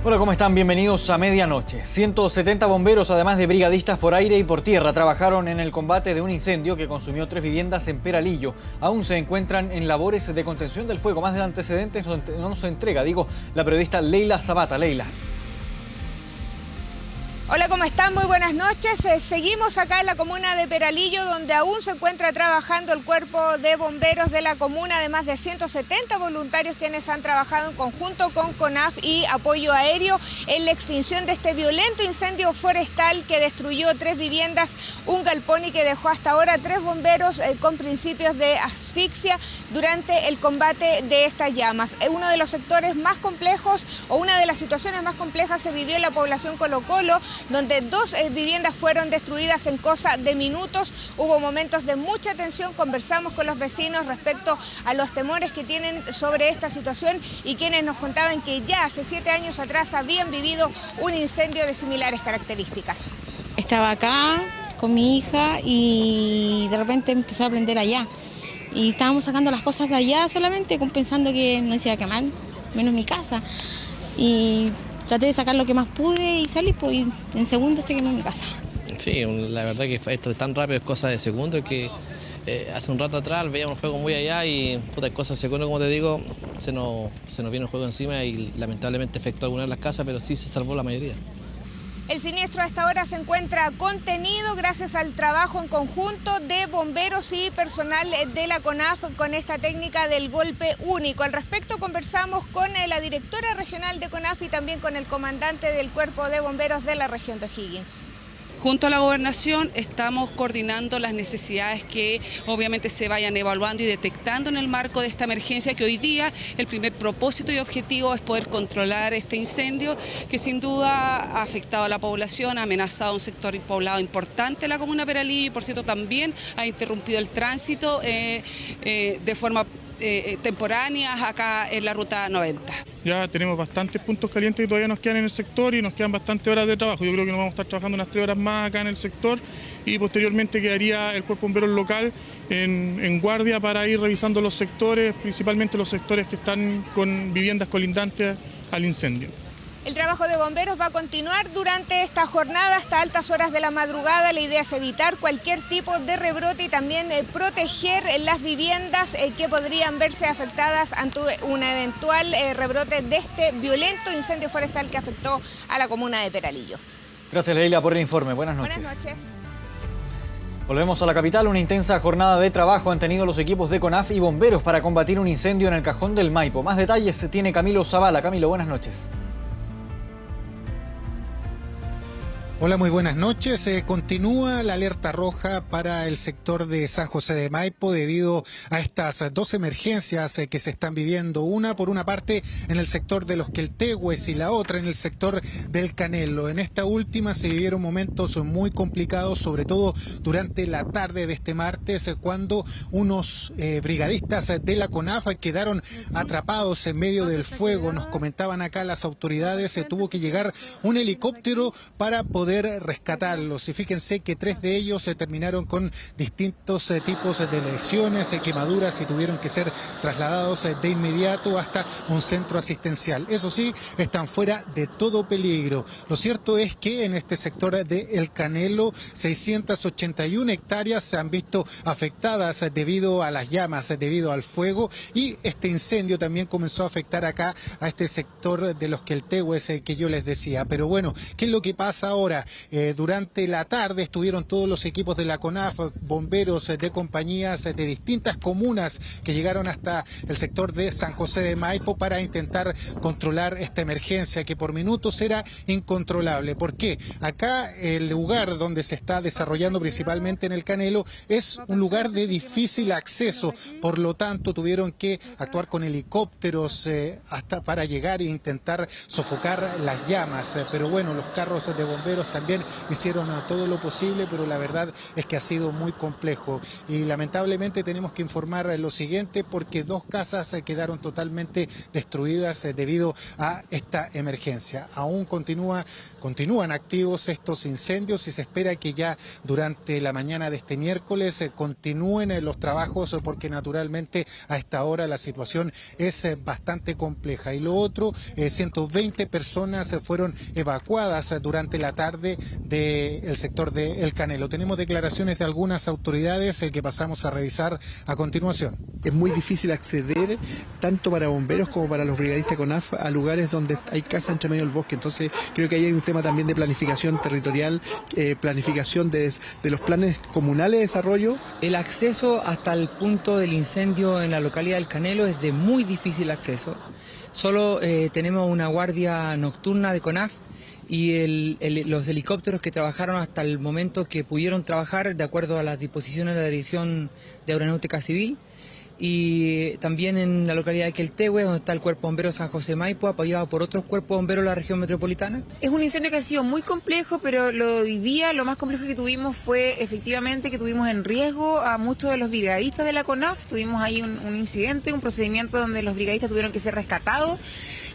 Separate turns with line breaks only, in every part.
Hola, ¿cómo están? Bienvenidos a Medianoche. 170 bomberos, además de brigadistas por aire y por tierra, trabajaron en el combate de un incendio que consumió 3 viviendas en Peralillo. Aún se encuentran en labores de contención del fuego. Más de antecedentes no nos entrega, la periodista Leila Zapata. Leila.
Hola, ¿cómo están? Muy buenas noches. Seguimos acá en la comuna de Peralillo, donde aún se encuentra trabajando el cuerpo de bomberos de la comuna, de más de 170 voluntarios quienes han trabajado en conjunto con CONAF y Apoyo Aéreo en la extinción de este violento incendio forestal que destruyó 3 viviendas, un galpón y que dejó hasta ahora 3 bomberos con principios de asfixia durante el combate de estas llamas. Uno de los sectores más complejos o una de las situaciones más complejas se vivió en la población Colo Colo, donde 2 viviendas fueron destruidas en cosa de minutos. Hubo momentos de mucha tensión, conversamos con los vecinos respecto a los temores que tienen sobre esta situación y quienes nos contaban que ya hace 7 años atrás habían vivido un incendio de similares características.
Estaba acá con mi hija y de repente empezó a prender allá. Y estábamos sacando las cosas de allá solamente, pensando que no se iba a quemar, menos mi casa. Y traté de sacar lo que más pude y salí, pues, y en segundos se quemó mi casa.
Sí, la verdad que esto es tan rápido, es cosa de segundos, que hace un rato atrás veíamos un juego muy allá y es cosa de segundos, como te digo, se nos vino el juego encima y lamentablemente afectó algunas de las casas, pero sí se salvó la mayoría.
El siniestro a esta hora se encuentra contenido gracias al trabajo en conjunto de bomberos y personal de la CONAF con esta técnica del golpe único. Al respecto conversamos con la directora regional de CONAF y también con el comandante del Cuerpo de Bomberos de la región de O'Higgins.
Junto a la gobernación estamos coordinando las necesidades que obviamente se vayan evaluando y detectando en el marco de esta emergencia, que hoy día el primer propósito y objetivo es poder controlar este incendio que sin duda ha afectado a la población, ha amenazado a un sector poblado importante de la comuna de Peralillo y por cierto también ha interrumpido el tránsito de forma temporánea acá en la ruta 90.
Ya tenemos bastantes puntos calientes que todavía nos quedan en el sector y nos quedan bastantes horas de trabajo. Yo creo que nos vamos a estar trabajando unas 3 horas más acá en el sector y posteriormente quedaría el Cuerpo de Bomberos local en guardia para ir revisando los sectores, principalmente los sectores que están con viviendas colindantes al incendio.
El trabajo de bomberos va a continuar durante esta jornada hasta altas horas de la madrugada. La idea es evitar cualquier tipo de rebrote y también proteger las viviendas que podrían verse afectadas ante un eventual rebrote de este violento incendio forestal que afectó a la comuna de Peralillo.
Gracias, Leila, por el informe. Buenas noches.
Buenas noches.
Volvemos a la capital. Una intensa jornada de trabajo han tenido los equipos de CONAF y bomberos para combatir un incendio en el Cajón del Maipo. Más detalles tiene Camilo Zavala. Camilo, buenas noches.
Hola, muy buenas noches. Continúa la alerta roja para el sector de San José de Maipo debido a estas 2 emergencias que se están viviendo. Una, por una parte, en el sector de Los Queltehues y la otra en el sector del Canelo. En esta última se vivieron momentos muy complicados, sobre todo durante la tarde de este martes, cuando unos brigadistas de la CONAF quedaron atrapados en medio del fuego. Nos comentaban acá las autoridades, tuvo que llegar un helicóptero para poder rescatarlos y fíjense que 3 de ellos se terminaron con distintos tipos de lesiones, quemaduras y tuvieron que ser trasladados de inmediato hasta un centro asistencial. Eso sí, están fuera de todo peligro. Lo cierto es que en este sector de El Canelo 681 hectáreas se han visto afectadas debido a las llamas, debido al fuego, y este incendio también comenzó a afectar acá a este sector de Los Queltehues que yo les decía. Pero bueno, ¿qué es lo que pasa ahora? Durante la tarde estuvieron todos los equipos de la CONAF, bomberos de compañías de distintas comunas que llegaron hasta el sector de San José de Maipo para intentar controlar esta emergencia que por minutos era incontrolable. ¿Por qué? Acá el lugar donde se está desarrollando principalmente en el Canelo es un lugar de difícil acceso, por lo tanto tuvieron que actuar con helicópteros hasta para llegar e intentar sofocar las llamas. Pero bueno, los carros de bomberos ellos también hicieron todo lo posible, pero la verdad es que ha sido muy complejo. Y lamentablemente tenemos que informar lo siguiente, porque 2 casas quedaron totalmente destruidas debido a esta emergencia. Aún continúan activos estos incendios y se espera que ya durante la mañana de este miércoles continúen los trabajos, porque naturalmente a esta hora la situación es bastante compleja. Y lo otro, 120 personas fueron evacuadas durante la tarde del sector de El Canelo. Tenemos declaraciones de algunas autoridades que pasamos a revisar a continuación.
Es muy difícil acceder, tanto para bomberos como para los brigadistas CONAF, a lugares donde hay casas entre medio del bosque. Entonces creo que ahí hay un tema también de planificación territorial, planificación de los planes comunales de desarrollo.
El acceso hasta el punto del incendio en la localidad del Canelo es de muy difícil acceso. Solo tenemos una guardia nocturna de CONAF y los helicópteros que trabajaron hasta el momento que pudieron trabajar de acuerdo a las disposiciones de la Dirección de Aeronáutica Civil. Y también en la localidad de Queltehue, donde está el Cuerpo Bombero San José de Maipo, apoyado por otros cuerpos bomberos de la región metropolitana.
Es un incendio que ha sido muy complejo, pero hoy día lo más complejo que tuvimos fue efectivamente que tuvimos en riesgo a muchos de los brigadistas de la CONAF. Tuvimos ahí un incidente, un procedimiento donde los brigadistas tuvieron que ser rescatados.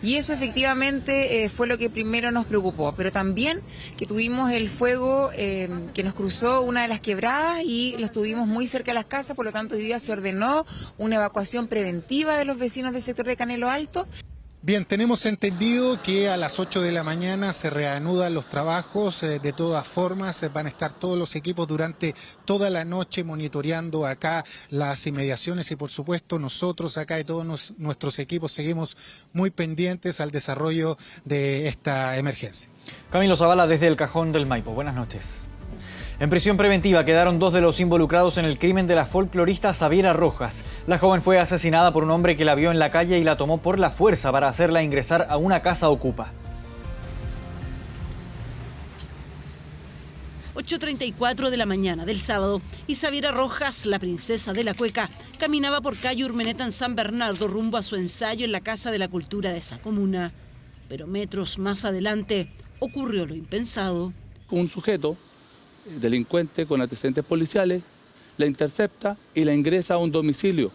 Y eso efectivamente fue lo que primero nos preocupó, pero también que tuvimos el fuego que nos cruzó una de las quebradas y los tuvimos muy cerca de las casas, por lo tanto hoy día se ordenó una evacuación preventiva de los vecinos del sector de Canelo Alto.
Bien, tenemos entendido que a las 8 de la mañana se reanudan los trabajos. De todas formas, van a estar todos los equipos durante toda la noche monitoreando acá las inmediaciones y, por supuesto, nosotros acá de todos nuestros equipos seguimos muy pendientes al desarrollo de esta emergencia.
Camilo Zavala desde el Cajón del Maipo. Buenas noches. En prisión preventiva quedaron 2 de los involucrados en el crimen de la folclorista Xaviera Rojas. La joven fue asesinada por un hombre que la vio en la calle y la tomó por la fuerza para hacerla ingresar a una casa ocupa.
8:34 de la mañana del sábado y Xaviera Rojas, la princesa de la cueca, caminaba por calle Urmeneta en San Bernardo rumbo a su ensayo en la Casa de la Cultura de esa comuna. Pero metros más adelante ocurrió lo impensado.
Un sujeto delincuente con antecedentes policiales la intercepta y la ingresa a un domicilio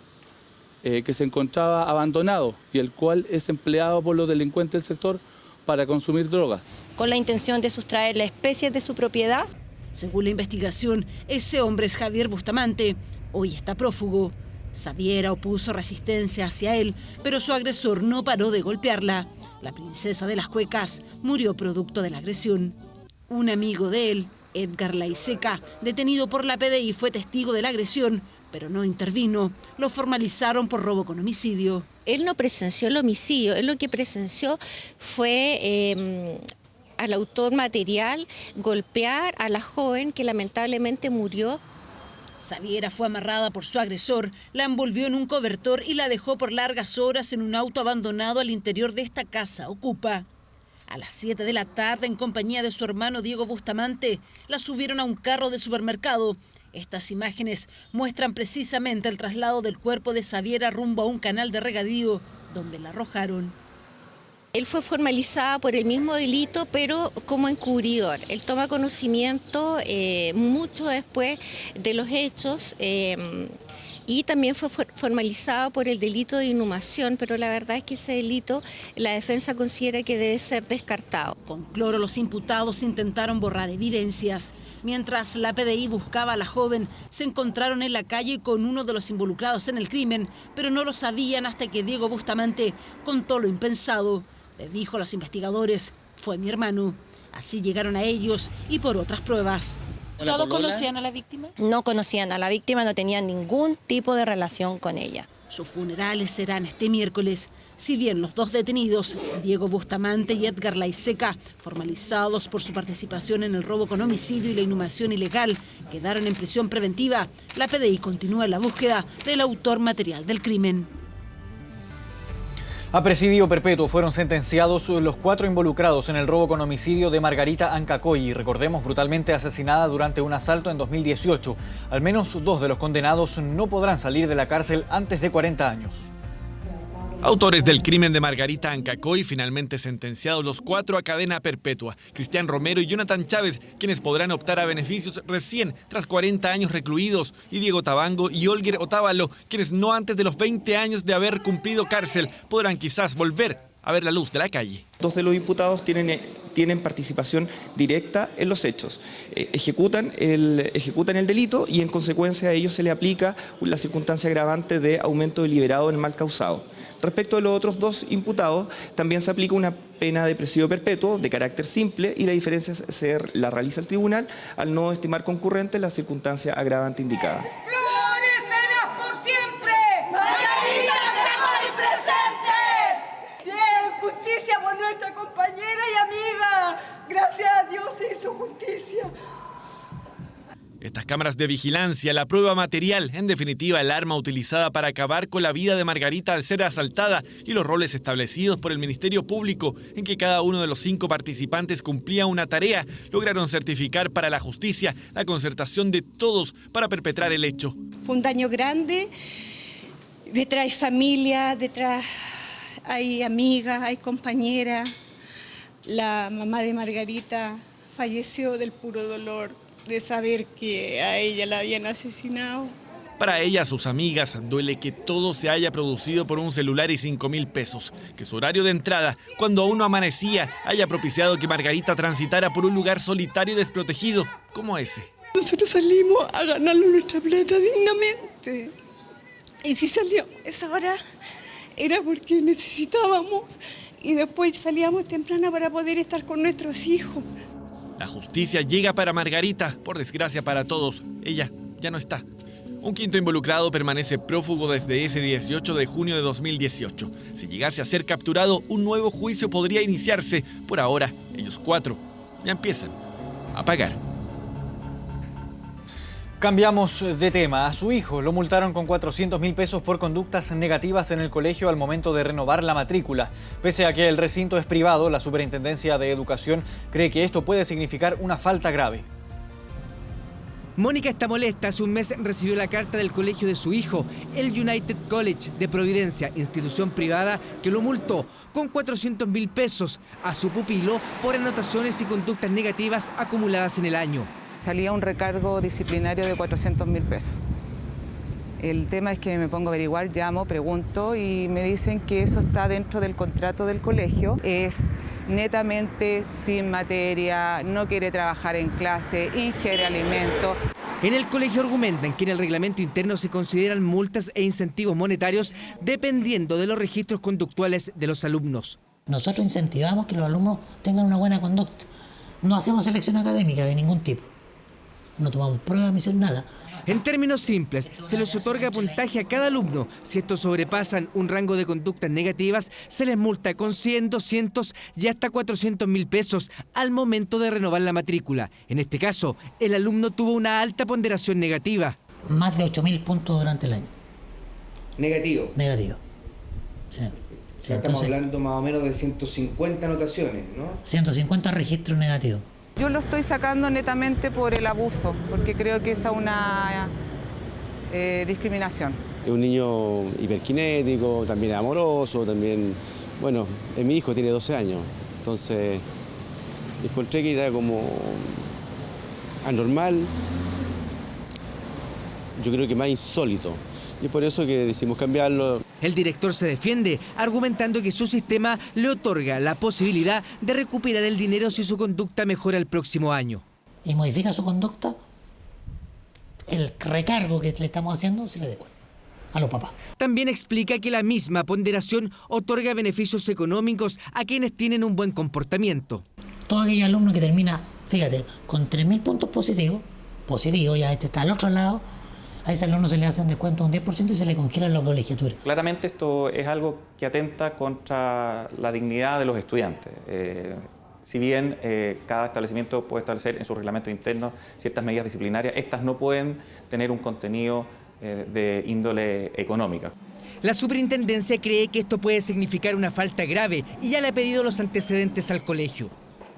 que se encontraba abandonado y el cual es empleado por los delincuentes del sector para consumir drogas.
Con la intención de sustraer la especie de su propiedad.
Según la investigación, ese hombre es Javier Bustamante. Hoy está prófugo. Xaviera opuso resistencia hacia él, pero su agresor no paró de golpearla. La princesa de las cuecas murió producto de la agresión. Un amigo de él, Edgar Laiseca, detenido por la PDI, fue testigo de la agresión, pero no intervino. Lo formalizaron por robo con homicidio.
Él no presenció el homicidio, él lo que presenció fue al autor material golpear a la joven que lamentablemente murió.
Xaviera fue amarrada por su agresor, la envolvió en un cobertor y la dejó por largas horas en un auto abandonado al interior de esta casa ocupa. A las 7 de la tarde, en compañía de su hermano Diego Bustamante, la subieron a un carro de supermercado. Estas imágenes muestran precisamente el traslado del cuerpo de Xaviera rumbo a un canal de regadío, donde la arrojaron.
Él fue formalizado por el mismo delito, pero como encubridor. Él toma conocimiento mucho después de los hechos y también fue formalizado por el delito de inhumación, pero la verdad es que ese delito la defensa considera que debe ser descartado.
Con cloro los imputados intentaron borrar evidencias. Mientras la PDI buscaba a la joven, se encontraron en la calle con uno de los involucrados en el crimen, pero no lo sabían hasta que Diego Bustamante contó lo impensado. Le dijo a los investigadores, fue mi hermano. Así llegaron a ellos y por otras pruebas.
¿Todos conocían a la víctima?
No conocían a la víctima, no tenían ningún tipo de relación con ella.
Sus funerales serán este miércoles. Si bien los 2 detenidos, Diego Bustamante y Edgar Laiseca, formalizados por su participación en el robo con homicidio y la inhumación ilegal, quedaron en prisión preventiva, la PDI continúa en la búsqueda del autor material del crimen.
A presidio perpetuo fueron sentenciados los 4 involucrados en el robo con homicidio de Margarita Ancacoy, recordemos, brutalmente asesinada durante un asalto en 2018. Al menos 2 de los condenados no podrán salir de la cárcel antes de 40 años.
Autores del crimen de Margarita Ancacoy, finalmente sentenciados los 4 a cadena perpetua. Cristian Romero y Jonathan Chávez, quienes podrán optar a beneficios recién tras 40 años recluidos. Y Diego Tabango y Olguer Otávalo, quienes no antes de los 20 años de haber cumplido cárcel podrán quizás volver a ver la luz de la calle.
2 de los imputados tienen participación directa en los hechos, ejecutan el delito y en consecuencia a ellos se le aplica la circunstancia agravante de aumento deliberado en el mal causado. Respecto de los otros 2 imputados, también se aplica una pena de presidio perpetuo de carácter simple y la diferencia la realiza el tribunal al no estimar concurrente la circunstancia agravante indicada.
¡Florecerás por siempre! ¡Margarita Ancacoy presente! ¡Bien, justicia por nuestra compañera y amiga! ¡Gracias a Dios se hizo justicia!
Estas cámaras de vigilancia, la prueba material, en definitiva el arma utilizada para acabar con la vida de Margarita al ser asaltada y los roles establecidos por el Ministerio Público en que cada uno de los 5 participantes cumplía una tarea, lograron certificar para la justicia la concertación de todos para perpetrar el hecho.
Fue un daño grande, detrás hay familia, detrás hay amigas, hay compañeras. La mamá de Margarita falleció del puro dolor de saber que a ella la habían asesinado.
Para ella, sus amigas, duele que todo se haya producido por un celular y 5.000 pesos. Que su horario de entrada, cuando aún no amanecía, haya propiciado que Margarita transitara por un lugar solitario y desprotegido como ese.
Nosotros salimos a ganarnos nuestra plata dignamente. Y si salió esa hora era porque necesitábamos y después salíamos temprano para poder estar con nuestros hijos.
La justicia llega para Margarita, por desgracia para todos. Ella ya no está. Un 5.º involucrado permanece prófugo desde ese 18 de junio de 2018. Si llegase a ser capturado, un nuevo juicio podría iniciarse. Por ahora, ellos 4 ya empiezan a pagar.
Cambiamos de tema. A su hijo lo multaron con 400.000 pesos por conductas negativas en el colegio al momento de renovar la matrícula. Pese a que el recinto es privado, la Superintendencia de Educación cree que esto puede significar una falta grave.
Mónica está molesta. Hace un mes recibió la carta del colegio de su hijo, el United College de Providencia, institución privada que lo multó con 400.000 pesos a su pupilo por anotaciones y conductas negativas acumuladas en el año.
Salía un recargo disciplinario de 400.000 pesos. El tema es que me pongo a averiguar, llamo, pregunto y me dicen que eso está dentro del contrato del colegio. Es netamente sin materia, no quiere trabajar en clase, ingiere alimentos.
En el colegio argumentan que en el reglamento interno se consideran multas e incentivos monetarios dependiendo de los registros conductuales de los alumnos.
Nosotros incentivamos que los alumnos tengan una buena conducta. No hacemos selección académica de ningún tipo. No tomamos pruebas, admisión, nada.
En términos simples, se les otorga puntaje a cada alumno. Si estos sobrepasan un rango de conductas negativas, se les multa con 100, 200 y hasta 400.000 pesos al momento de renovar la matrícula. En este caso, el alumno tuvo una alta ponderación negativa.
Más de 8.000 puntos durante el año.
¿Negativo?
Negativo, sí.
O sea, estamos hablando más o menos de 150 anotaciones, ¿no?
150 registros negativos.
Yo lo estoy sacando netamente por el abuso, porque creo que esa es una discriminación.
Es un niño hiperkinético, también amoroso, también, bueno, mi hijo tiene 12 años, entonces encontré que era como anormal, yo creo que más insólito. Y es por eso que decidimos cambiarlo.
El director se defiende, argumentando que su sistema le otorga la posibilidad de recuperar el dinero si su conducta mejora el próximo año.
Y modifica su conducta, el recargo que le estamos haciendo se le devuelve a los papás.
También explica que la misma ponderación otorga beneficios económicos a quienes tienen un buen comportamiento.
Todo aquel alumno que termina, fíjate, con 3.000 puntos positivos, ya este está al otro lado, a ese alumno se le hacen descuento un 10% y se le congelan las colegiaturas.
Claramente esto es algo que atenta contra la dignidad de los estudiantes. Si bien cada establecimiento puede establecer en su reglamento interno ciertas medidas disciplinarias, estas no pueden tener un contenido de índole económica.
La superintendencia cree que esto puede significar una falta grave y ya le ha pedido los antecedentes al colegio.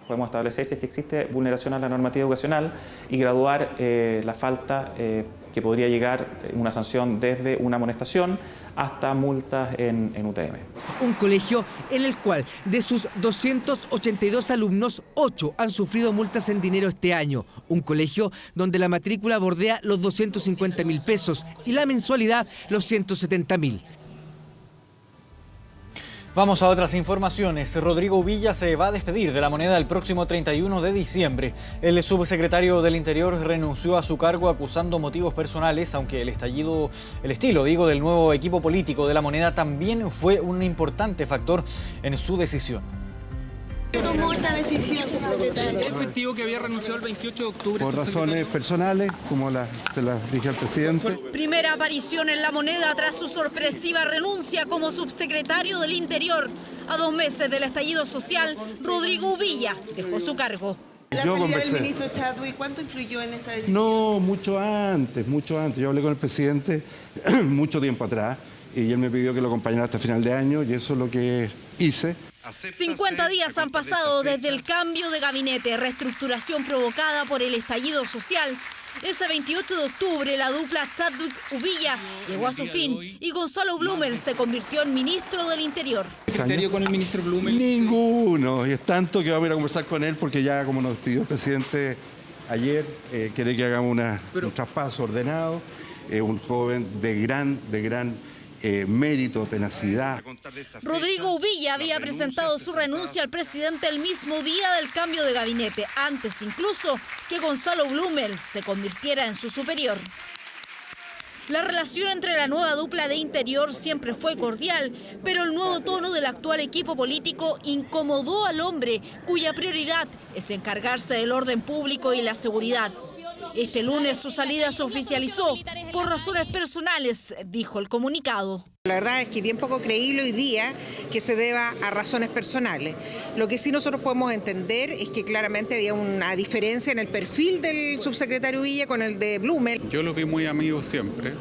Podemos establecer si es que existe vulneración a la normativa educacional y graduar la falta que que podría llegar una sanción desde una amonestación hasta multas en UTM.
Un colegio en el cual de sus 282 alumnos, 8 han sufrido multas en dinero este año. Un colegio donde la matrícula bordea los 250.000 pesos y la mensualidad los 170.000.
Vamos a otras informaciones. Rodrigo Uvilla se va a despedir de La Moneda el próximo 31 de diciembre. El subsecretario del Interior renunció a su cargo acusando motivos personales, aunque el estilo del nuevo equipo político de La Moneda también fue un importante factor en su decisión.
¿Tomó esta decisión, subsecretario?
¿Es efectivo que había renunciado el 28 de octubre?
Por razones personales, como se las dije al presidente.
Primera aparición en La Moneda tras su sorpresiva renuncia como subsecretario del Interior. A 2 meses del estallido social, Rodrigo Uvilla dejó su cargo.
La salida del ministro Chadwick, ¿cuánto influyó en esta decisión?
No, mucho antes. Yo hablé con el presidente mucho tiempo atrás y él me pidió que lo acompañara hasta final de año y eso es lo que hice.
50 días han pasado desde el cambio de gabinete, reestructuración provocada por el estallido social. Ese 28 de octubre la dupla Chadwick-Uvilla llegó a su fin y Gonzalo Blumel se convirtió en ministro del Interior.
¿Criterio con el ministro Blumel?
Ninguno, y es tanto que vamos a ir a conversar con él porque ya como nos pidió el presidente ayer, quiere que hagamos un traspaso ordenado, un joven de gran mérito, tenacidad.
Rodrigo Uvilla había presentado su renuncia al presidente el mismo día del cambio de gabinete, antes incluso que Gonzalo Blumel se convirtiera en su superior. La relación entre la nueva dupla de Interior siempre fue cordial, pero el nuevo tono del actual equipo político incomodó al hombre cuya prioridad es encargarse del orden público y la seguridad. Este lunes su salida se oficializó por razones personales, dijo el comunicado.
La verdad es que bien poco creíble hoy día que se deba a razones personales. Lo que sí nosotros podemos entender es que claramente había una diferencia en el perfil del subsecretario Uvilla con el de Blumel.
Yo los vi muy amigos siempre.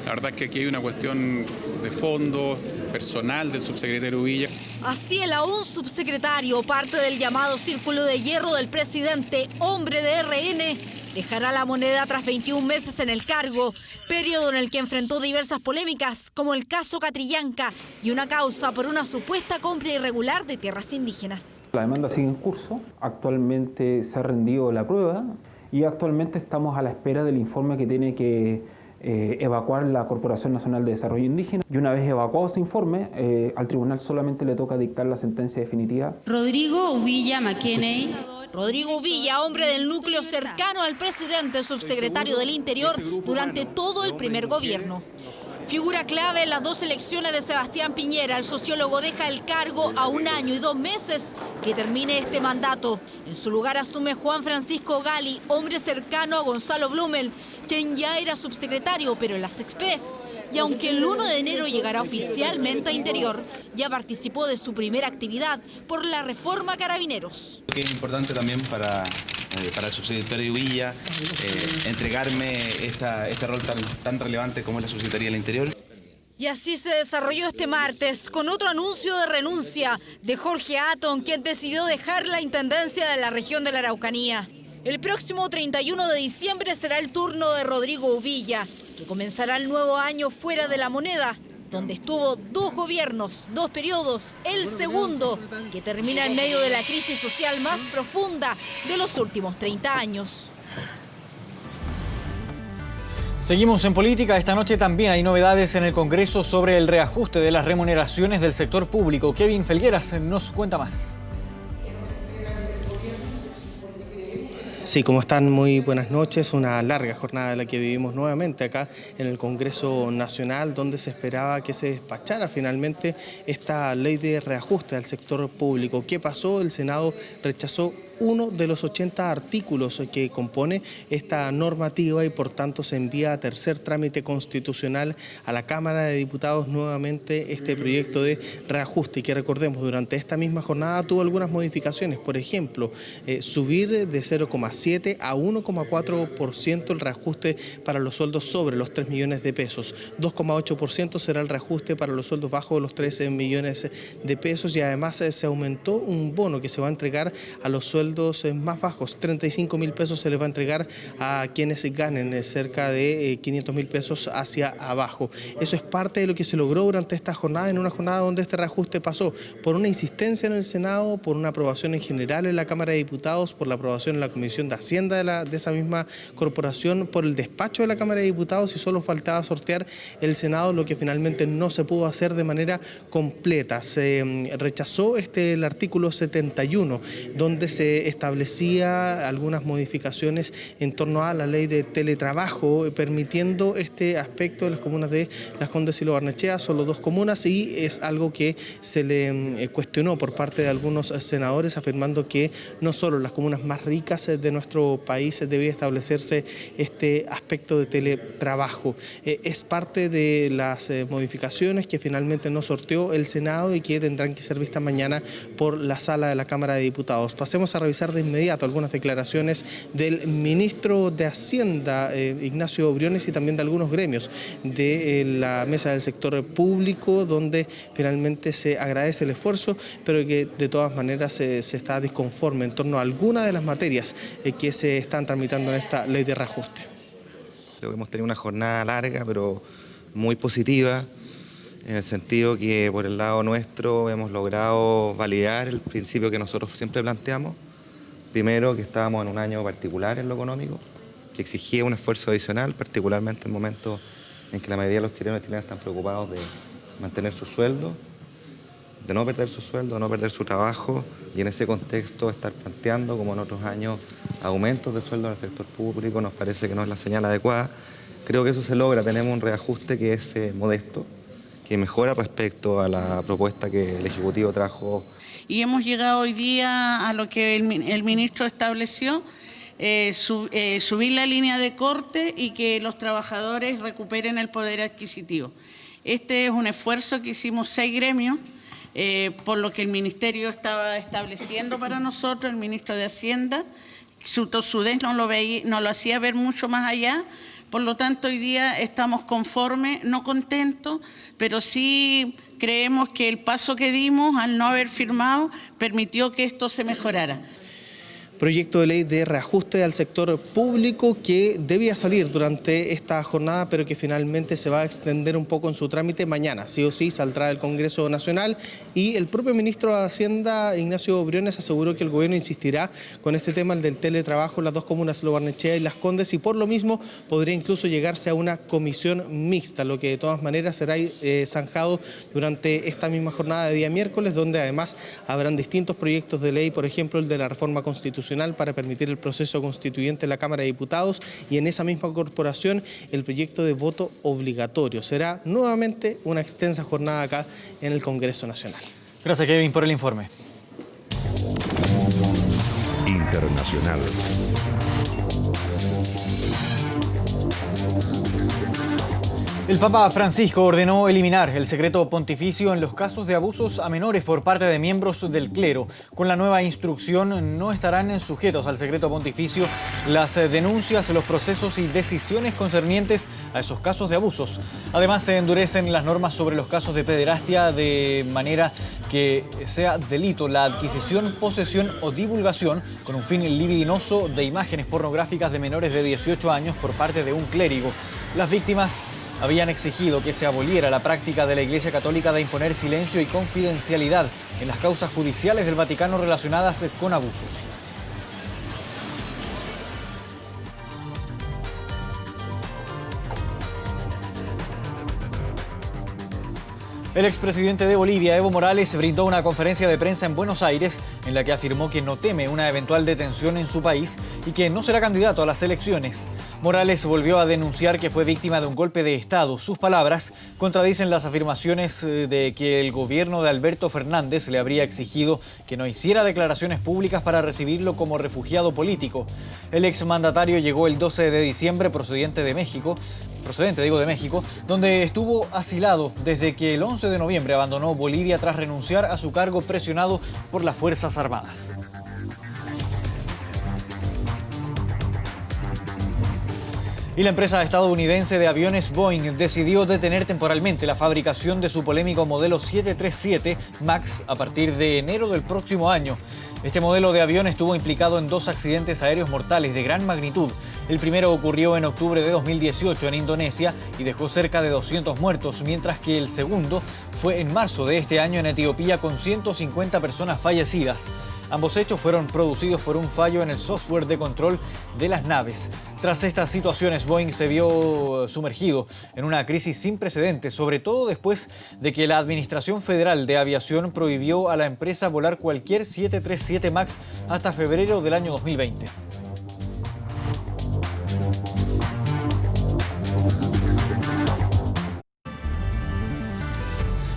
La verdad es que aquí hay una cuestión de fondo personal del subsecretario Uvilla.
Así el aún subsecretario, parte del llamado círculo de hierro del presidente, hombre de RN, dejará La Moneda tras 21 meses en el cargo, periodo en el que enfrentó diversas polémicas, como el caso Catrillanca y una causa por una supuesta compra irregular de tierras indígenas.
La demanda sigue en curso, actualmente se ha rendido la prueba y actualmente estamos a la espera del informe que tiene que evacuar la Corporación Nacional de Desarrollo Indígena. Y una vez evacuado ese informe, al tribunal solamente le toca dictar la sentencia definitiva.
Rodrigo Uvilla McKinney. Rodrigo Uvilla, hombre del núcleo cercano al presidente, subsecretario del Interior durante todo el primer gobierno. Figura clave en las 2 elecciones de Sebastián Piñera, el sociólogo deja el cargo a 1 año y 2 meses que termine este mandato. En su lugar asume Juan Francisco Gali, hombre cercano a Gonzalo Blumel, quien ya era subsecretario, pero en las Express. Y aunque el 1 de enero llegará oficialmente a Interior, ya participó de su primera actividad por la reforma Carabineros.
Es importante también para el subsecretario Uvilla entregarme este rol tan relevante como es la subsecretaría del Interior.
Y así se desarrolló este martes con otro anuncio de renuncia de Jorge Atton, quien decidió dejar la intendencia de la región de la Araucanía. El próximo 31 de diciembre será el turno de Rodrigo Uvilla, que comenzará el nuevo año fuera de La Moneda, donde estuvo 2 gobiernos, 2 periodos, el segundo, que termina en medio de la crisis social más profunda de los últimos 30 años.
Seguimos en política. Esta noche también hay novedades en el Congreso sobre el reajuste de las remuneraciones del sector público. Kevin Felgueras nos cuenta más.
Sí, ¿cómo están? Muy buenas noches. Una larga jornada la que vivimos nuevamente acá en el Congreso Nacional, donde se esperaba que se despachara finalmente esta ley de reajuste al sector público. ¿Qué pasó? El Senado rechazó uno de los 80 artículos que compone esta normativa y por tanto se envía a tercer trámite constitucional a la Cámara de Diputados nuevamente este proyecto de reajuste, y que recordemos durante esta misma jornada tuvo algunas modificaciones. Por ejemplo, subir de 0,7 a 1,4% el reajuste para los sueldos sobre los 3 millones de pesos, 2,8% será el reajuste para los sueldos bajo los 13 millones de pesos, y además se aumentó un bono que se va a entregar a los sueldos sueldos más bajos. 35.000 pesos se les va a entregar a quienes ganen cerca de 500.000 pesos hacia abajo. Eso es parte de lo que se logró durante esta jornada, en una jornada donde este reajuste pasó por una insistencia en el Senado, por una aprobación en general en la Cámara de Diputados, por la aprobación en la Comisión de Hacienda de esa misma corporación, por el despacho de la Cámara de Diputados, y solo faltaba sortear el Senado, lo que finalmente no se pudo hacer de manera completa. Se rechazó el artículo 71, donde se establecía algunas modificaciones en torno a la ley de teletrabajo, permitiendo este aspecto de las comunas de Las Condes y Lo Barnechea. Son las dos comunas, y es algo que se le cuestionó por parte de algunos senadores, afirmando que no solo en las comunas más ricas de nuestro país debía establecerse este aspecto de teletrabajo. Es parte de las modificaciones que finalmente no sorteó el Senado y que tendrán que ser vistas mañana por la sala de la Cámara de Diputados. Pasemos a revisar de inmediato algunas declaraciones del ministro de Hacienda, Ignacio Briones, y también de algunos gremios de la mesa del sector público, donde finalmente se agradece el esfuerzo, pero que de todas maneras se está disconforme en torno a algunas de las materias que se están tramitando en esta ley de reajuste.
Creo que hemos tenido una jornada larga, pero muy positiva, en el sentido que por el lado nuestro hemos logrado validar el principio que nosotros siempre planteamos. Primero, que estábamos en un año particular en lo económico, que exigía un esfuerzo adicional, particularmente en el momento en que la mayoría de los chilenos y chilenas están preocupados de mantener su sueldo, de no perder su sueldo, de no perder su trabajo, y en ese contexto estar planteando, como en otros años, aumentos de sueldo en el sector público nos parece que no es la señal adecuada. Creo que eso se logra, tenemos un reajuste que es modesto, que mejora respecto a la propuesta que el Ejecutivo trajo.
Y hemos llegado hoy día a lo que el ministro estableció, subir la línea de corte y que los trabajadores recuperen el poder adquisitivo. Este es un esfuerzo que hicimos 6 gremios, por lo que el Ministerio estaba estableciendo para nosotros, el ministro de Hacienda. Su tosudez no lo hacía ver mucho más allá. Por lo tanto, hoy día estamos conformes, no contentos, pero sí creemos que el paso que dimos al no haber firmado permitió que esto se mejorara.
Proyecto de ley de reajuste al sector público que debía salir durante esta jornada, pero que finalmente se va a extender un poco en su trámite mañana. Sí o sí saldrá del Congreso Nacional, y el propio ministro de Hacienda, Ignacio Briones, aseguró que el gobierno insistirá con este tema, el del teletrabajo en las dos comunas, Lo Barnechea y Las Condes, y por lo mismo podría incluso llegarse a una comisión mixta, lo que de todas maneras será zanjado durante esta misma jornada de día miércoles, donde además habrán distintos proyectos de ley, por ejemplo el de la reforma constitucional para permitir el proceso constituyente en la Cámara de Diputados, y en esa misma corporación el proyecto de voto obligatorio. Será nuevamente una extensa jornada acá en el Congreso Nacional.
Gracias, Kevin, por el informe.
Internacional.
El Papa Francisco ordenó eliminar el secreto pontificio en los casos de abusos a menores por parte de miembros del clero. Con la nueva instrucción no estarán sujetos al secreto pontificio las denuncias, los procesos y decisiones concernientes a esos casos de abusos. Además, se endurecen las normas sobre los casos de pederastia de manera que sea delito la adquisición, posesión o divulgación con un fin libidinoso de imágenes pornográficas de menores de 18 años por parte de un clérigo. Las víctimas habían exigido que se aboliera la práctica de la Iglesia Católica de imponer silencio y confidencialidad en las causas judiciales del Vaticano relacionadas con abusos. El expresidente de Bolivia, Evo Morales, brindó una conferencia de prensa en Buenos Aires en la que afirmó que no teme una eventual detención en su país y que no será candidato a las elecciones. Morales volvió a denunciar que fue víctima de un golpe de Estado. Sus palabras contradicen las afirmaciones de que el gobierno de Alberto Fernández le habría exigido que no hiciera declaraciones públicas para recibirlo como refugiado político. El exmandatario llegó el 12 de diciembre procedente de México, donde estuvo asilado desde que el 11 de noviembre abandonó Bolivia tras renunciar a su cargo presionado por las Fuerzas Armadas. Y la empresa estadounidense de aviones Boeing decidió detener temporalmente la fabricación de su polémico modelo 737 MAX a partir de enero del próximo año. Este modelo de avión estuvo implicado en 2 accidentes aéreos mortales de gran magnitud. El primero ocurrió en octubre de 2018 en Indonesia y dejó cerca de 200 muertos, mientras que el segundo fue en marzo de este año en Etiopía con 150 personas fallecidas. Ambos hechos fueron producidos por un fallo en el software de control de las naves. Tras estas situaciones, Boeing se vio sumergido en una crisis sin precedentes, sobre todo después de que la Administración Federal de Aviación prohibió a la empresa volar cualquier 737 MAX hasta febrero del año 2020.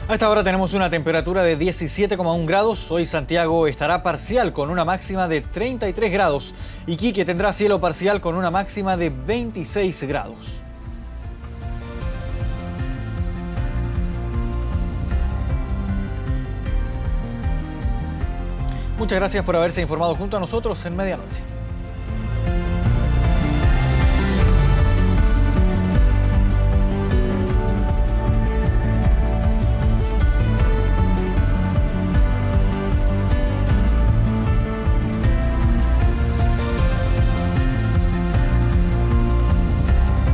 A esta hora tenemos una temperatura de 17,1 grados. Hoy Santiago estará parcial con una máxima de 33 grados. Iquique tendrá cielo parcial con una máxima de 26 grados. Muchas gracias por haberse informado junto a nosotros en Medianoche.